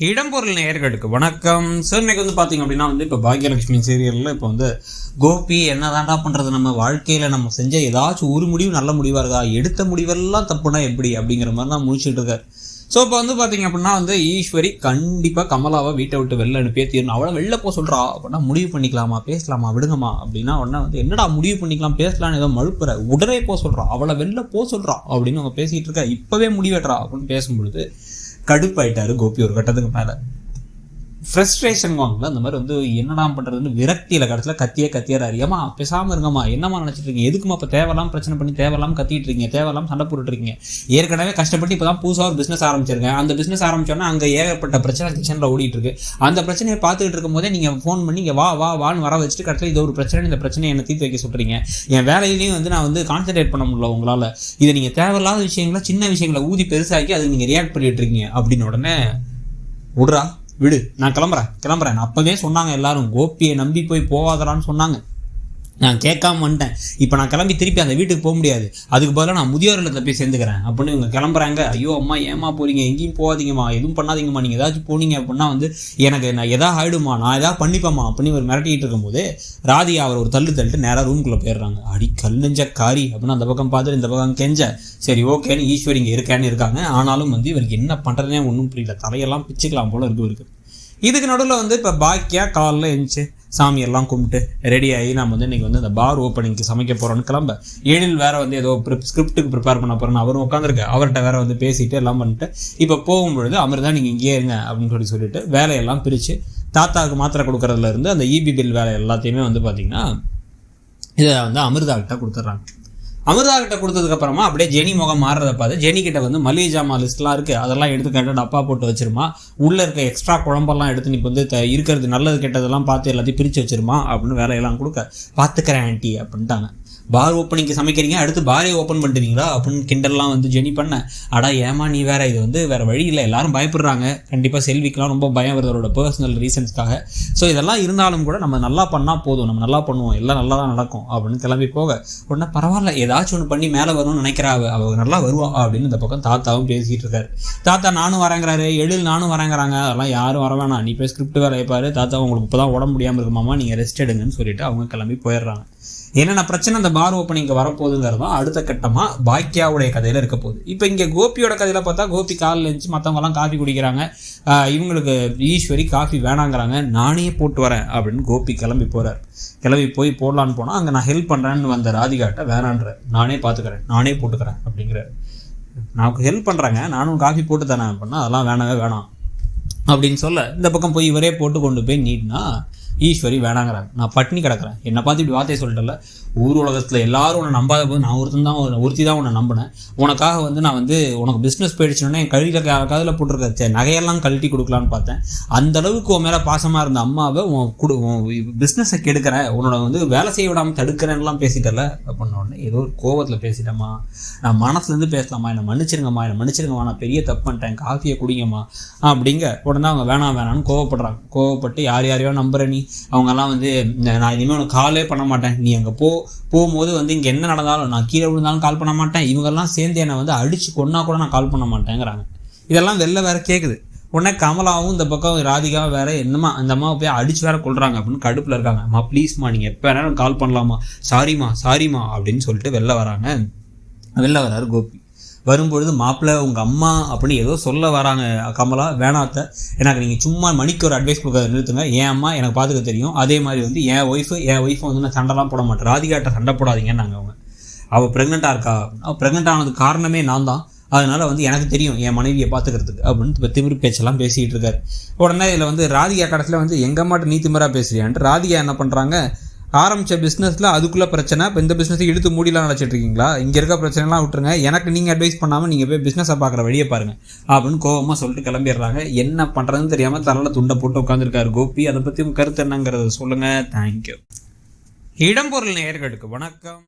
இடம்பொருள் நேயர்களுக்கு வணக்கம் சார். இன்னைக்கு பார்த்தீங்க அப்படின்னா இப்போ பாக்யலட்சுமி சீரியலில் இப்போ கோபி என்னதான்டா பண்ணுறது, நம்ம வாழ்க்கையில் நம்ம செஞ்ச ஏதாச்சும் ஒரு முடிவு நல்ல முடிவாக இருக்கா, எடுத்த முடிவெல்லாம் தப்புனா எப்படி அப்படிங்கிற மாதிரி தான் முடிச்சுட்டு இருக்காரு. ஸோ இப்போ பார்த்தீங்க அப்படின்னா ஈஸ்வரி கண்டிப்பாக கமலாவை வீட்டை விட்டு வெளில அனுப்பியே தீரணும். அவளை வெளில போக சொல்கிறா அப்படின்னா முடிவு பண்ணிக்கலாமா, பேசலாமா, விடுங்கம்மா அப்படின்னா உடனே என்னடா முடிவு பண்ணிக்கலாம் பேசலான்னு ஏதோ மழுப்புற, உடனே போக சொல்கிறா, அவளை வெளில போக சொல்கிறா அப்படின்னு அவங்க பேசிகிட்டு இருக்கா. இப்போவே முடிவெட்டுறா அப்படின்னு பேசும்பொழுது கடுப்பாயிட்டாரு கோபி. ஒரு கட்டத்துக்கு மேலே ஃப்ரஸ்ட்ரேஷன் வாங்கல, அந்த மாதிரி என்னடா பண்ணுறதுன்னு விரக்தியில் கடைசியில் கத்தியார் அறியாமா பேசாமல் இருங்கம்மா, என்னம்மா நினச்சிட்டு இருக்கீங்க, எதுக்குமா இப்போ தேவையில்லாம பிரச்சனை பண்ணி தேவையில்லாம கத்திட்டு இருக்கீங்க, தேவையில்லாம சண்டை போட்டுருக்கீங்க, ஏற்கனவே கஷ்டப்பட்டு இப்போ தான் புதுசாக ஒரு பிஸ்னஸ் ஆரம்பிச்சிருக்கேன், அந்த பிஸ்னஸ் ஆரம்பிச்சோன்னா அங்கே ஏகப்பட்ட பிரச்சனை கிச்சனில் ஓடிட்டு இருக்கு, அந்த பிரச்சனையை பார்த்துக்கிட்டு இருக்கும் போதே நீங்கள் ஃபோன் பண்ணி இங்கே வான்னு வர வச்சுட்டு கடைசியில் இது ஒரு பிரச்சனை, இந்த பிரச்சனையை என்னை தீர்த்து வைக்க சொல்கிறீங்க, என் வேலையிலையும் நான் கான்சன்ட்ரேட் பண்ண முடியல உங்களால், இதை நீங்கள் தேவையில்லாத விஷயங்களை சின்ன விஷயங்களை ஊதி பெருசாக்கி அதுக்கு நீங்கள் ரியாக்ட் பண்ணிட்டு இருக்கீங்க அப்படின்னு உடனே விடுறா விடு, நான் கிளம்புறேன். நான் அப்போவே சொன்னாங்க எல்லாரும், கோபியை நம்பி போய் போவாதரான்னு சொன்னாங்க, நான் கேட்காம வந்துட்டேன், இப்போ நான் கிளம்பி திருப்பி அந்த வீட்டுக்கு போக முடியாது, அதுக்கு பதிலாக நான் முதியோர் இல்லத்தில் போய் சேர்ந்துக்கிறேன் அப்படின்னு இவங்க கிளம்புறாங்க. ஐயோ அம்மா ஏமா போகிறீங்க, எங்கேயும் போகாதீங்கம்மா, எதுவும் பண்ணாதீங்கம்மா, நீங்கள் ஏதாச்சும் போனீங்க அப்படின்னா எனக்கு நான் எதாவது ஆகிடுமா, நான் எதாவது பண்ணிப்பேம்மா அப்படின்னு ஒரு மிரட்டிகிட்டு இருக்கும்போது ராதிகா அவர் ஒரு தள்ளிட்டு நேராக ரூம்குள்ளே போயிடுறாங்க. அடி கல் நெஞ்ச காரி அப்படின்னு அந்த பக்கம் பார்த்துட்டு இந்த பக்கம் கெஞ்ச. சரி ஓகேன்னு ஈஸ்வரி இங்கே இருக்கேன்னு இருக்காங்க. ஆனாலும் இவருக்கு என்ன பண்ணுறதுனே ஒன்றும் புரியல, தலையெல்லாம் பிச்சுக்கலாம் போல இருக்கு. இதுக்கு நடுவில் இப்போ பாக்கியா காலில் எழுந்துச்சு சாமியெல்லாம் கும்பிட்டு ரெடி ஆகி நம்ம இன்றைக்கி இந்த பார் ஓப்பனிங்க்கு சமைக்க போகிறோன்னு கிளம்ப. எழில் வேறு ஏதோ ஸ்கிரிப்டுக்கு ப்ரிப்பேர் பண்ண போகிறோன்னு அவரும் உட்காந்துருக்கு. அவர்கிட்ட வேறு பேசிட்டு எல்லாம் பண்ணிட்டு இப்போ போகும்பொழுது அமிர்தா நீங்கள் இங்கேயே இருங்க அப்படின்னு சொல்லிட்டு வேலையெல்லாம் பிரித்து தாத்தாவுக்கு மாத்திரை கொடுக்குறதுலேருந்து அந்த இபி பில் வேலை எல்லாத்தையுமே பார்த்திங்கன்னா இதை அமிர்தாக்கிட்ட கொடுத்துட்றாங்க. அமிர்தா கிட்ட கொடுத்ததுக்கப்புறமா அப்படியே ஜெனி முகம் மாறுறதை பார்த்து ஜெனி கிட்ட மளிகை ஜாமான் லிஸ்ட்லாம் இருக்குது, அதெல்லாம் எடுத்து கேட்டால் டப்பா போட்டு வச்சிருமா, உள்ளே இருக்க எக்ஸ்ட்ரா குழம்பெல்லாம் எடுத்து நீ இருக்கிறது நல்லது கெட்டதெல்லாம் பார்த்து எல்லாத்தையும் பிரித்து வச்சிருமா அப்படின்னு வேலையெல்லாம் கொடுக்க. பார்த்துக்கிறேன் ஆண்டி அப்படின்ட்டாங்க. பார் ஓப்பனிங்க்கு சமைக்கிறீங்க, அடுத்து பாரே ஓப்பன் பண்ணிட்டீங்களா அப்படின்னு கிண்டல்லாம் ஜெனி பண்ண. அடா ஏமா நீ வேற, இது வேறு வழி இல்லை, எல்லாரும் பயப்படுறாங்க, கண்டிப்பாக செல்விக்கெலாம் ரொம்ப பயம் வருது அவரோட பர்சனல் ரீசன்ஸ்க்காக. ஸோ இதெல்லாம் இருந்தாலும் கூட நம்ம நல்லா பண்ணால் போதும், நம்ம நல்லா பண்ணுவோம், எல்லாம் நல்லா தான் நடக்கும் அப்படின்னு கிளம்பி போக. உடனே பரவாயில்ல ஏதாச்சும் ஒன்று பண்ணி மேலே வரும்னு நினைக்கிறா, அவள் நல்லா வருவா அப்படின்னு இந்த பக்கம் தாத்தாவும் பேசிக்கிட்டு இருக்காரு. தாத்தா நானும் வரேங்கிறாரு, எழில் நானும் வரேங்கிறாங்க, அதெல்லாம் யாரும் வர வேணாம், நீ போய் ஸ்கிரிப்ட் வேலை வைப்பாரு, தாத்தா உங்களுக்கு இப்போ தான் உடம்பு முடியாமல் இருக்குமாமா, நீங்கள் ரெஸ்ட் எடுங்கன்னு சொல்லிட்டு அவங்க கிளம்பி போயிடுறாங்க. என்னென்ன பிரச்சனை அந்த பார் ஓப்பனிங்க வரப்போகுதுங்கிறதும் அடுத்த கட்டமாக பாக்கியாவுடைய கதையில் இருக்க போகுது. இப்போ இங்கே கோபியோட கதையில் பார்த்தா கோபி காலில் இருந்துச்சு, மற்றவங்கலாம் காஃபி குடிக்கிறாங்க, இவங்களுக்கு ஈஸ்வரி காஃபி வேணாங்கிறாங்க, நானே போட்டு வரேன் அப்படின்னு கோபி கிளம்பி போகிறார். கிளம்பி போய் போடலான்னு போனால் அங்கே நான் ஹெல்ப் பண்ணுறேன்னு வந்த ராதிகாட்ட வேணான்ற, நானே பார்த்துக்கிறேன், நானே போட்டுக்கிறேன் அப்படிங்கிறார். நான் ஹெல்ப் பண்ணுறேங்க, நானும் காஃபி போட்டு தானே அப்படின்னா அதெல்லாம் வேணாம் அப்படின்னு சொல்ல இந்த பக்கம் போய் இவரே போட்டு கொண்டு போய் நீட்னா ஈஸ்வரி வேணாங்கிறாங்க. நான் பட்னி கிடக்கிறேன், என்னை பார்த்து இப்படி வார்த்தையை சொல்லிட்டல, ஊர் உலகத்தில் எல்லாரும் உன்னை நம்பாத போது நான் ஒருத்தி தான் உன்னை நம்பினேன், உனக்காக நான் உனக்கு பிஸ்னஸ் போயிடுச்சுன்னே என் காதில் போட்டிருக்க நகையெல்லாம் கழட்டி கொடுக்கலான்னு பார்த்தேன், அந்த அளவுக்கு உன் மேலே பாசமாக இருந்த அம்மாவை உன் பிஸ்னஸை கெடுக்கிறேன், உன்னோட வேலை செய்ய விடாமல் தடுக்கிறேன்லாம் பேசிட்டல அப்படின்ன உடனே ஏதோ ஒரு கோவத்தில் பேசிட்டேம்மா, நான் மனசுலேருந்து பேசலாமா, என்னை மன்னிச்சிருங்கம்மா, நான் பெரிய தப்பு பண்ணிட்டேன், காஃபியை குடிங்கம்மா அப்படிங்க. உடனே அவங்க வேணான்னு கோவப்படுறாங்க. கோவப்பட்டு யாரையோ நம்புற நீ, அவங்கெல்லாம் நான் இனிமேல் உனக்கு காலே பண்ண மாட்டேன், நீ அங்கே போகும்போது இங்கே என்ன நடந்தாலும் நான் கீழே விழுந்தாலும் கால் பண்ண மாட்டேன், இவங்கெல்லாம் சேர்ந்து என்னை அடித்து கொன்னா கூட நான் கால் பண்ண மாட்டேங்கிறாங்க. இதெல்லாம் வெளில வேற கேட்குது. உடனே கமலாவும் இந்த பக்கம் ராதிகாவும் வேற என்னம்மா அந்த அம்மாவை போய் அடிச்சு வேற கொள்றாங்க அப்படின்னு கடுப்பில் இருக்காங்க. அம்மா ப்ளீஸ்மா நீங்கள் எப்போ வேணாலும் கால் பண்ணலாமா, சாரிம்மா அப்படின்னு சொல்லிட்டு வெளில வராரு கோபி. வரும்பொழுது மாப்பிள்ளை உங்கள் அம்மா அப்படின்னு ஏதோ சொல்ல வராங்க கமலா. வேணாத்த, எனக்கு நீங்கள் சும்மா மணிக்கு ஒரு அட்வைஸ் கொடுக்க நிறுத்துங்க, என் அம்மா எனக்கு பார்த்துக்க தெரியும், அதே மாதிரி என் ஒய்ஃபை நான் சண்டைலாம் போட மாட்டேன், ராதிகாட்ட சண்டை போடாதீங்கன்னு அவங்க அவள் ப்ரெக்னெண்ட்டாக இருக்கா, அவள் ப்ரெக்னென்ட் ஆனதுக்கு காரணமே நான் தான், அதனால் எனக்கு தெரியும் என் மனைவியை பார்த்துக்கிறதுக்கு அப்படின்னு இப்போ திமிரு பேச்செல்லாம் பேசிக்கிட்டு இருக்காரு. உடனே இதில் ராதிகா கடைசியில் எங்கள் அம்மாட்ட நீ திமிரா பேசுறியான்ட்டு ராதிகா என்ன பண்ணுறாங்க, ஆரம்பித்த பிஸ்னஸில் அதுக்குள்ளே பிரச்சனை, இப்போ இந்த பிஸ்னஸை இழுத்து மூடிலாம் நினச்சிட்டு இருக்கீங்களா, இங்கே இருக்க பிரச்சனைலாம் விட்டுருங்க, எனக்கு நீங்கள் அட்வைஸ் பண்ணாமல் நீங்கள் போய் பிஸ்னஸை பார்க்குற வழியை பாருங்கள் அப்படின்னு கோவமாக சொல்லிட்டு கிளம்பிடுறாங்க. என்ன பண்ணுறதுன்னு தெரியாமல் தலையில் துண்டை போட்டு உட்காந்துருக்காரு கோபி. அதை பற்றி கருத்து என்னங்கிறத சொல்லுங்கள். தேங்க்யூ. இடம்பொருள் நேயர்களுக்கு வணக்கம்.